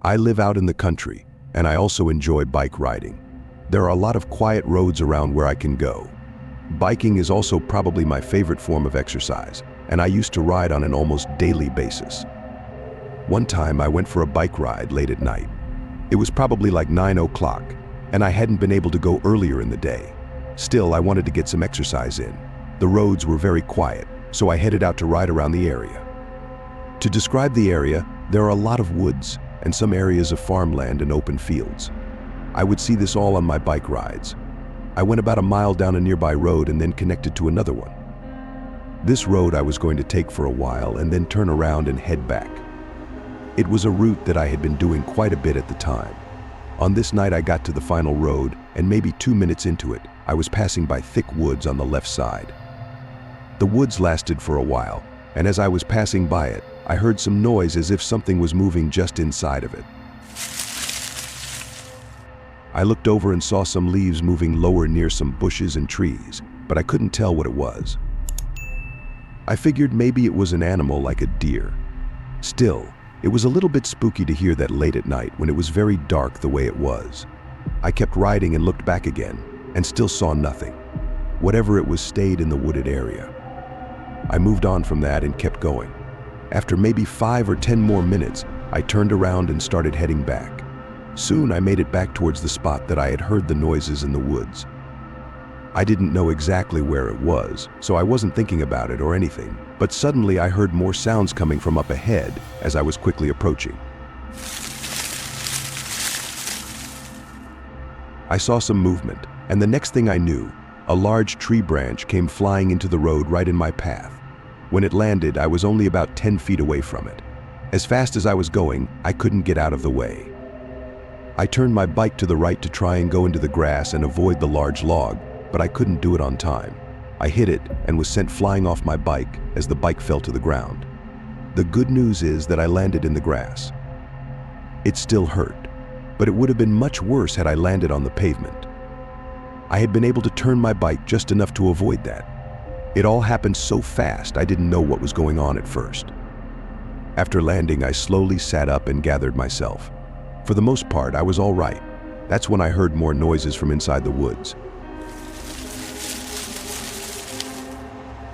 I live out in the country, and I also enjoy bike riding. There are a lot of quiet roads around where I can go. Biking is also probably my favorite form of exercise, and I used to ride on an almost daily basis. One time I went for a bike ride late at night. It was probably like 9 o'clock, and I hadn't been able to go earlier in the day. Still, I wanted to get some exercise in. The roads were very quiet, so I headed out to ride around the area. To describe the area, there are a lot of woods and some areas of farmland and open fields. I would see this all on my bike rides. I went about a mile down a nearby road and then connected to another one. This road I was going to take for a while and then turn around and head back. It was a route that I had been doing quite a bit at the time. On this night I got to the final road, and maybe 2 minutes into it, I was passing by thick woods on the left side. The woods lasted for a while, and as I was passing by it, I heard some noise as if something was moving just inside of it. I looked over and saw some leaves moving lower near some bushes and trees, but I couldn't tell what it was. I figured maybe it was an animal like a deer. Still, it was a little bit spooky to hear that late at night when it was very dark the way it was. I kept riding and looked back again, and still saw nothing. Whatever it was stayed in the wooded area. I moved on from that and kept going. After maybe 5 or 10 more minutes, I turned around and started heading back. Soon I made it back towards the spot that I had heard the noises in the woods. I didn't know exactly where it was, so I wasn't thinking about it or anything, but suddenly I heard more sounds coming from up ahead as I was quickly approaching. I saw some movement, and the next thing I knew, a large tree branch came flying into the road right in my path. When it landed, I was only about 10 feet away from it. As fast as I was going, I couldn't get out of the way. I turned my bike to the right to try and go into the grass and avoid the large log, but I couldn't do it on time. I hit it and was sent flying off my bike as the bike fell to the ground. The good news is that I landed in the grass. It still hurt, but it would have been much worse had I landed on the pavement. I had been able to turn my bike just enough to avoid that. It all happened so fast I didn't know what was going on at first. After landing, I slowly sat up and gathered myself. For the most part, I was all right. That's when I heard more noises from inside the woods.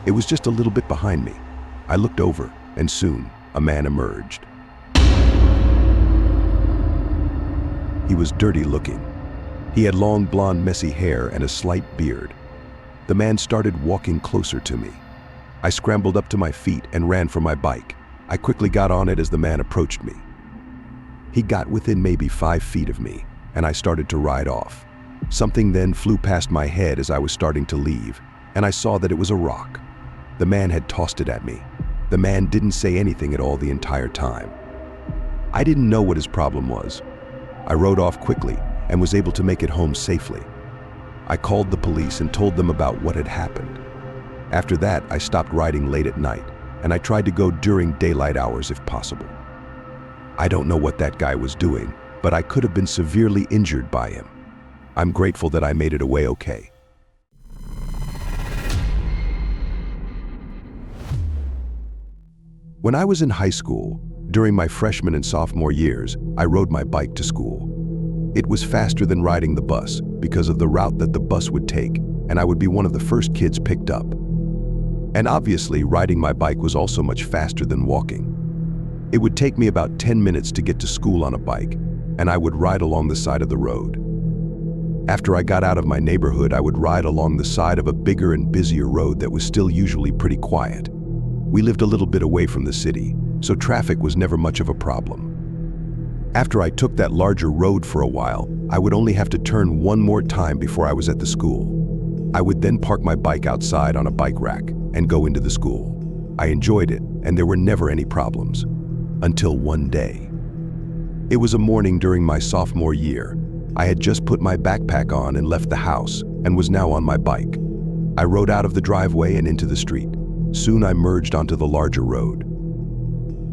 It was just a little bit behind me. I looked over, and soon, a man emerged. He was dirty looking. He had long blonde messy hair and a slight beard. The man started walking closer to me. I scrambled up to my feet and ran for my bike. I quickly got on it as the man approached me. He got within maybe 5 feet of me, and I started to ride off. Something then flew past my head as I was starting to leave, and I saw that it was a rock. The man had tossed it at me. The man didn't say anything at all the entire time. I didn't know what his problem was. I rode off quickly and was able to make it home safely. I called the police and told them about what had happened. After that, I stopped riding late at night, and I tried to go during daylight hours if possible. I don't know what that guy was doing, but I could have been severely injured by him. I'm grateful that I made it away okay. When I was in high school, during my freshman and sophomore years, I rode my bike to school. It was faster than riding the bus because of the route that the bus would take, and I would be one of the first kids picked up. And obviously, riding my bike was also much faster than walking. It would take me about 10 minutes to get to school on a bike, and I would ride along the side of the road. After I got out of my neighborhood, I would ride along the side of a bigger and busier road that was still usually pretty quiet. We lived a little bit away from the city, so traffic was never much of a problem. After I took that larger road for a while, I would only have to turn one more time before I was at the school. I would then park my bike outside on a bike rack and go into the school. I enjoyed it, and there were never any problems. Until one day. It was a morning during my sophomore year. I had just put my backpack on and left the house, and was now on my bike. I rode out of the driveway and into the street. Soon I merged onto the larger road.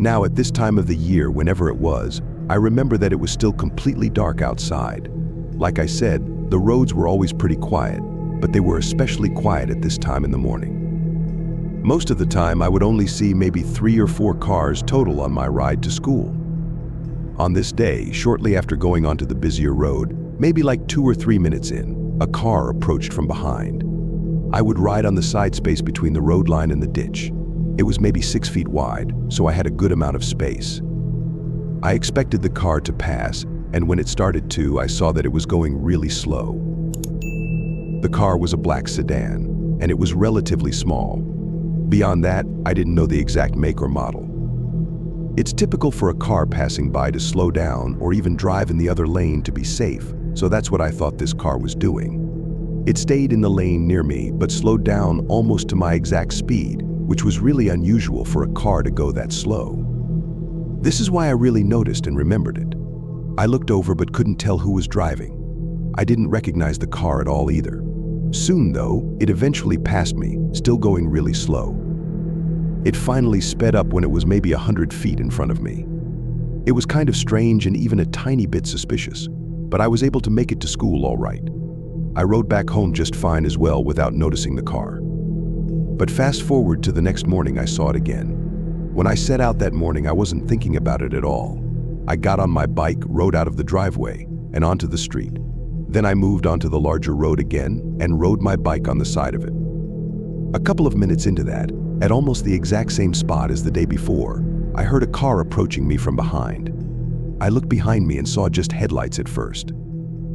Now at this time of the year, whenever it was, I remember that it was still completely dark outside. Like I said, the roads were always pretty quiet, but they were especially quiet at this time in the morning. Most of the time, I would only see maybe 3 or 4 cars total on my ride to school. On this day, shortly after going onto the busier road, maybe like 2 or 3 minutes in, a car approached from behind. I would ride on the side space between the road line and the ditch. It was maybe 6 feet wide, so I had a good amount of space. I expected the car to pass, and when it started to, I saw that it was going really slow. The car was a black sedan, and it was relatively small. Beyond that, I didn't know the exact make or model. It's typical for a car passing by to slow down or even drive in the other lane to be safe, so that's what I thought this car was doing. It stayed in the lane near me, but slowed down almost to my exact speed, which was really unusual for a car to go that slow. This is why I really noticed and remembered it. I looked over but couldn't tell who was driving. I didn't recognize the car at all either. Soon, though, it eventually passed me, still going really slow. It finally sped up when it was maybe 100 feet in front of me. It was kind of strange and even a tiny bit suspicious, but I was able to make it to school all right. I rode back home just fine as well without noticing the car. But fast forward to the next morning, I saw it again. When I set out that morning, I wasn't thinking about it at all. I got on my bike, rode out of the driveway, and onto the street. Then I moved onto the larger road again and rode my bike on the side of it. A couple of minutes into that, at almost the exact same spot as the day before, I heard a car approaching me from behind. I looked behind me and saw just headlights at first.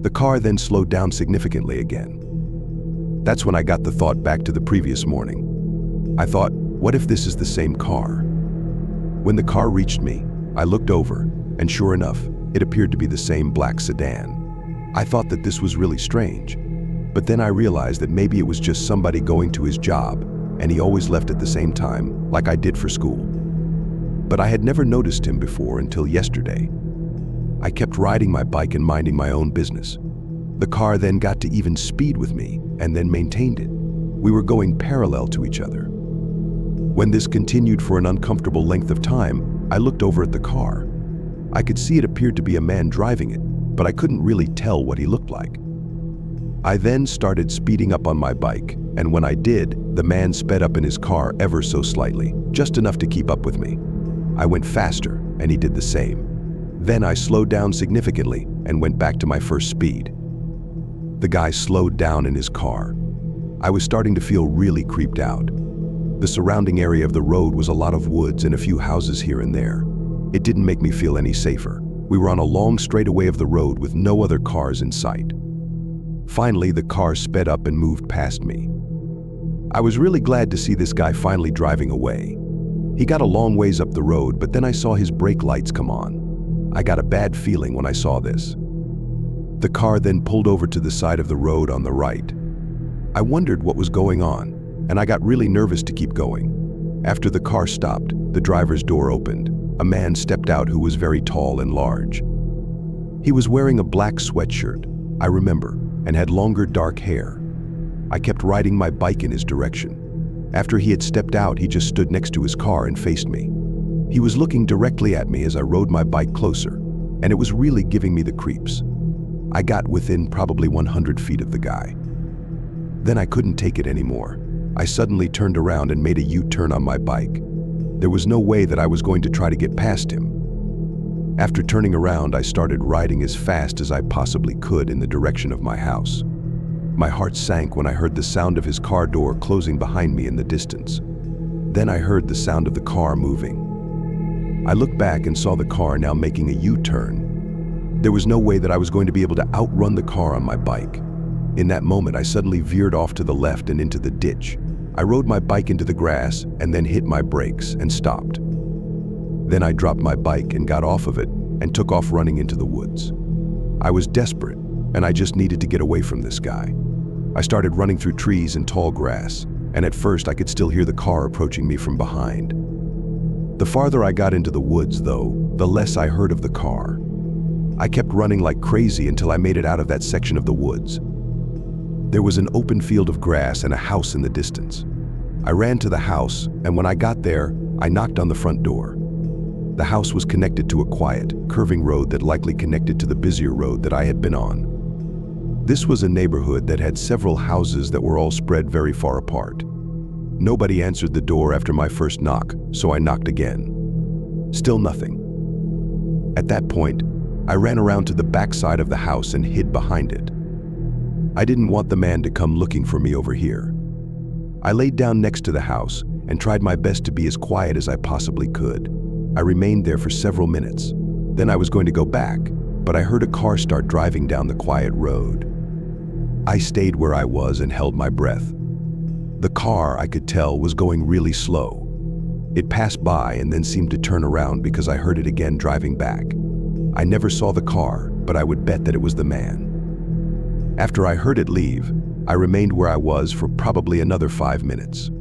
The car then slowed down significantly again. That's when I got the thought back to the previous morning. I thought, what if this is the same car? When the car reached me, I looked over, and sure enough, it appeared to be the same black sedan. I thought that this was really strange, but then I realized that maybe it was just somebody going to his job, and he always left at the same time, like I did for school. But I had never noticed him before until yesterday. I kept riding my bike and minding my own business. The car then got to even speed with me, and then maintained it. We were going parallel to each other. When this continued for an uncomfortable length of time, I looked over at the car. I could see it appeared to be a man driving it, but I couldn't really tell what he looked like. I then started speeding up on my bike, and when I did, the man sped up in his car ever so slightly, just enough to keep up with me. I went faster, and he did the same. Then I slowed down significantly and went back to my first speed. The guy slowed down in his car. I was starting to feel really creeped out. The surrounding area of the road was a lot of woods and a few houses here and there. It didn't make me feel any safer. We were on a long straightaway of the road with no other cars in sight. Finally, the car sped up and moved past me. I was really glad to see this guy finally driving away. He got a long ways up the road, but then I saw his brake lights come on. I got a bad feeling when I saw this. The car then pulled over to the side of the road on the right. I wondered what was going on, and I got really nervous to keep going. After the car stopped, the driver's door opened. A man stepped out who was very tall and large. He was wearing a black sweatshirt, I remember, and had longer dark hair. I kept riding my bike in his direction. After he had stepped out, he just stood next to his car and faced me. He was looking directly at me as I rode my bike closer, and it was really giving me the creeps. I got within probably 100 feet of the guy. Then I couldn't take it anymore. I suddenly turned around and made a U-turn on my bike. There was no way that I was going to try to get past him. After turning around, I started riding as fast as I possibly could in the direction of my house. My heart sank when I heard the sound of his car door closing behind me in the distance. Then I heard the sound of the car moving. I looked back and saw the car now making a U-turn. There was no way that I was going to be able to outrun the car on my bike. In that moment, I suddenly veered off to the left and into the ditch. I rode my bike into the grass and then hit my brakes and stopped. Then I dropped my bike and got off of it and took off running into the woods. I was desperate, and I just needed to get away from this guy. I started running through trees and tall grass, and at first I could still hear the car approaching me from behind. The farther I got into the woods, though, the less I heard of the car. I kept running like crazy until I made it out of that section of the woods. There was an open field of grass and a house in the distance. I ran to the house, and when I got there, I knocked on the front door. The house was connected to a quiet, curving road that likely connected to the busier road that I had been on. This was a neighborhood that had several houses that were all spread very far apart. Nobody answered the door after my first knock, so I knocked again. Still nothing. At that point, I ran around to the back side of the house and hid behind it. I didn't want the man to come looking for me over here. I laid down next to the house and tried my best to be as quiet as I possibly could. I remained there for several minutes. Then I was going to go back, but I heard a car start driving down the quiet road. I stayed where I was and held my breath. The car, I could tell, was going really slow. It passed by and then seemed to turn around because I heard it again driving back. I never saw the car, but I would bet that it was the man. After I heard it leave, I remained where I was for probably another 5 minutes.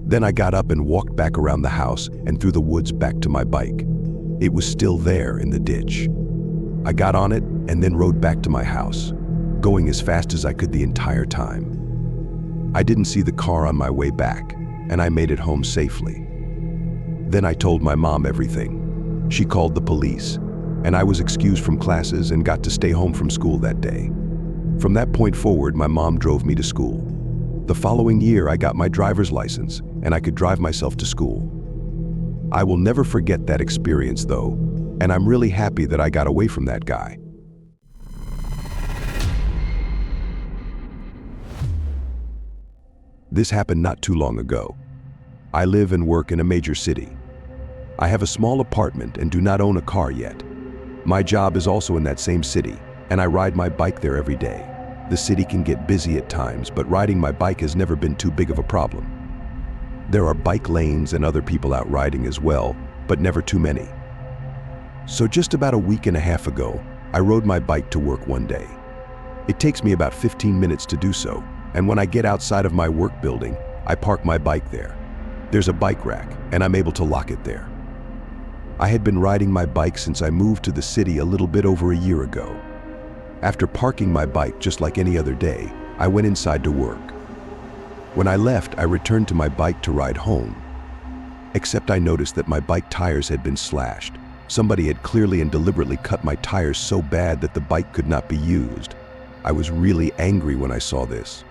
Then I got up and walked back around the house and through the woods back to my bike. It was still there in the ditch. I got on it and then rode back to my house, going as fast as I could the entire time. I didn't see the car on my way back, and I made it home safely. Then I told my mom everything. She called the police, and I was excused from classes and got to stay home from school that day. From that point forward, my mom drove me to school. The following year, I got my driver's license, and I could drive myself to school. I will never forget that experience, though, and I'm really happy that I got away from that guy. This happened not too long ago. I live and work in a major city. I have a small apartment and do not own a car yet. My job is also in that same city, and I ride my bike there every day. The city can get busy at times, but riding my bike has never been too big of a problem. There are bike lanes and other people out riding as well, but never too many. So just about a week and a half ago, I rode my bike to work one day. It takes me about 15 minutes to do so, and when I get outside of my work building, I park my bike there. There's a bike rack, and I'm able to lock it there. I had been riding my bike since I moved to the city a little bit over a year ago. After parking my bike just like any other day, I went inside to work. When I left, I returned to my bike to ride home. Except I noticed that my bike tires had been slashed. Somebody had clearly and deliberately cut my tires so bad that the bike could not be used. I was really angry when I saw this.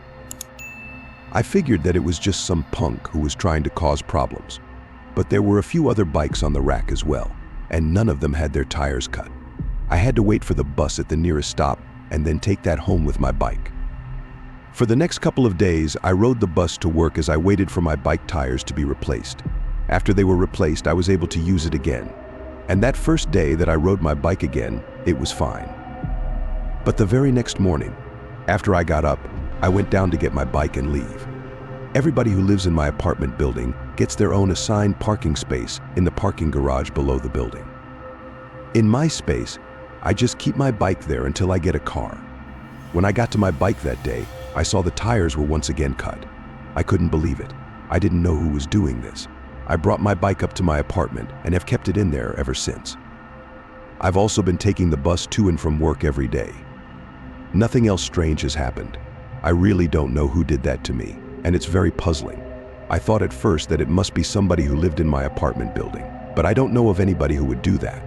I figured that it was just some punk who was trying to cause problems. But there were a few other bikes on the rack as well, and none of them had their tires cut. I had to wait for the bus at the nearest stop and then take that home with my bike. For the next couple of days, I rode the bus to work as I waited for my bike tires to be replaced. After they were replaced, I was able to use it again. And that first day that I rode my bike again, it was fine. But the very next morning, after I got up, I went down to get my bike and leave. Everybody who lives in my apartment building gets their own assigned parking space in the parking garage below the building. In my space, I just keep my bike there until I get a car. When I got to my bike that day, I saw the tires were once again cut. I couldn't believe it. I didn't know who was doing this. I brought my bike up to my apartment and have kept it in there ever since. I've also been taking the bus to and from work every day. Nothing else strange has happened. I really don't know who did that to me, and it's very puzzling. I thought at first that it must be somebody who lived in my apartment building, but I don't know of anybody who would do that.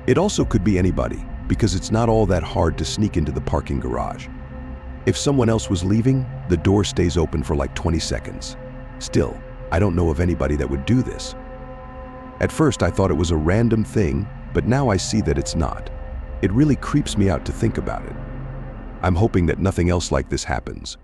It also could be anybody, because it's not all that hard to sneak into the parking garage. If someone else was leaving, the door stays open for like 20 seconds. Still, I don't know of anybody that would do this. At first I thought it was a random thing, but now I see that it's not. It really creeps me out to think about it. I'm hoping that nothing else like this happens.